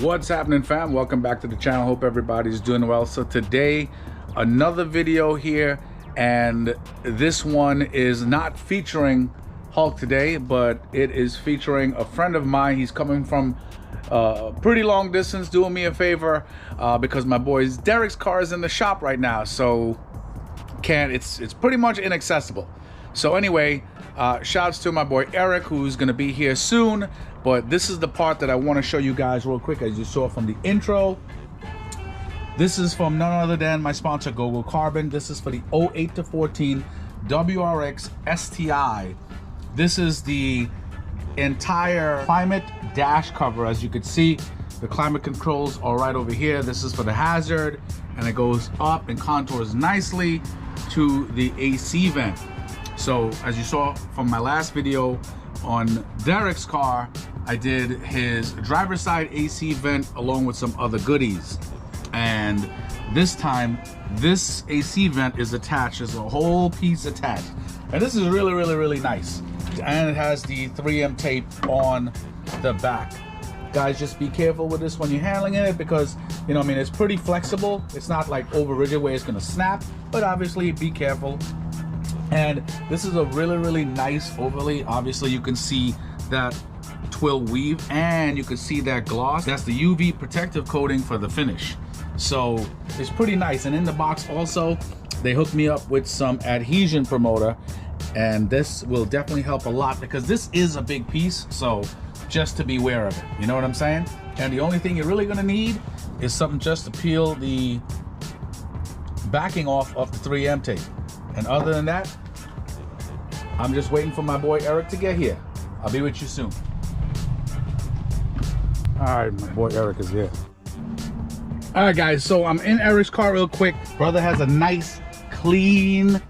What's happening, fam? Welcome back to the channel. Hope everybody's doing well. So today, another video here, and this one is not featuring Hulk today, but it is featuring a friend of mine. He's coming from pretty long distance, doing me a favor because my boy's Derek's car is in the shop right now, so it's pretty much inaccessible. So anyway, shouts to my boy Eric, who's gonna be here soon. But this is the part that I want to show you guys real quick, as you saw from the intro. This is from none other than my sponsor, GoGoCarbon. This is for the 08 to 14 Wrxsti. This is the entire Climate Dash cover. As you can see, the climate controls are right over here. This is for the hazard, and it goes up and contours nicely to the AC vent. So as you saw from my last video on Derek's car, I did his driver's side AC vent along with some other goodies. And this time, this AC vent is attached. There's a whole piece attached. And this is really nice. And it has the 3M tape on the back. Guys, just be careful with this when you're handling it, because, you know, I mean, it's pretty flexible. It's not like over rigid where it's gonna snap, but obviously be careful. And this is a really nice overlay. Obviously you can see that twill weave, and you can see that gloss. That's the UV protective coating for the finish. So it's pretty nice. And in the box also, they hooked me up with some adhesion promoter, and this will definitely help a lot because this is a big piece. So just to be aware of it, you know what I'm saying? And the only thing you're really gonna need is something just to peel the backing off of the 3M tape. And other than that, I'm just waiting for my boy Eric to get here. I'll be with you soon. All right, my boy Eric is here. All right, guys, so I'm in Eric's car real quick. Brother has a nice, clean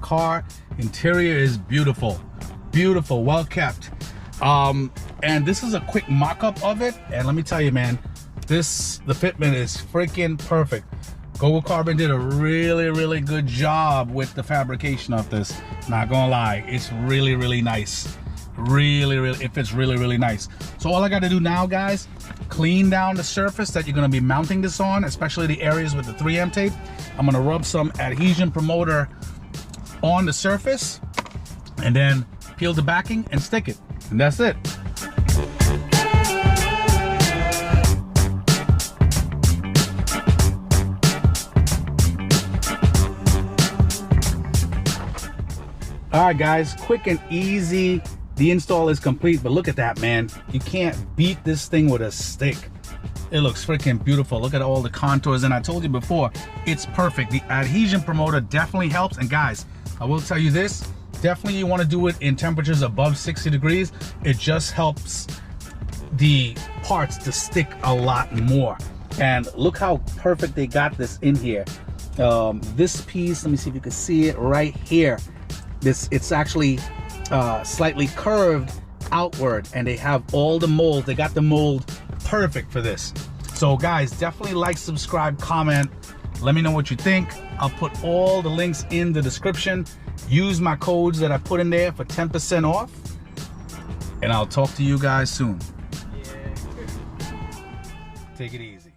car. Interior is beautiful, well kept. And this is a quick mock-up of it. And let me tell you, man, the fitment is freaking perfect. GoGoCarbon did a really good job with the fabrication of this. Not gonna lie, it's really nice. It fits really nice. So all I gotta do now, guys, clean down the surface that you're gonna be mounting this on, especially the areas with the 3M tape. I'm gonna rub some adhesion promoter on the surface and then peel the backing and stick it. And that's it. All right, guys, quick and easy. The install is complete, but look at that, man. You can't beat this thing with a stick. It looks freaking beautiful. Look at all the contours, and I told you before, it's perfect. The adhesion promoter definitely helps. And guys, I will tell you this, definitely you want to do it in temperatures above 60 degrees. It just helps the parts to stick a lot more. And look how perfect they got this in here. This piece, let me see if you can see it right here. It's actually slightly curved outward, and they have all the mold. They got the mold perfect for this. So guys, definitely like, subscribe, comment. Let me know what you think. I'll put all the links in the description. Use my codes that I put in there for 10% off. And I'll talk to you guys soon. Yeah. Take it easy.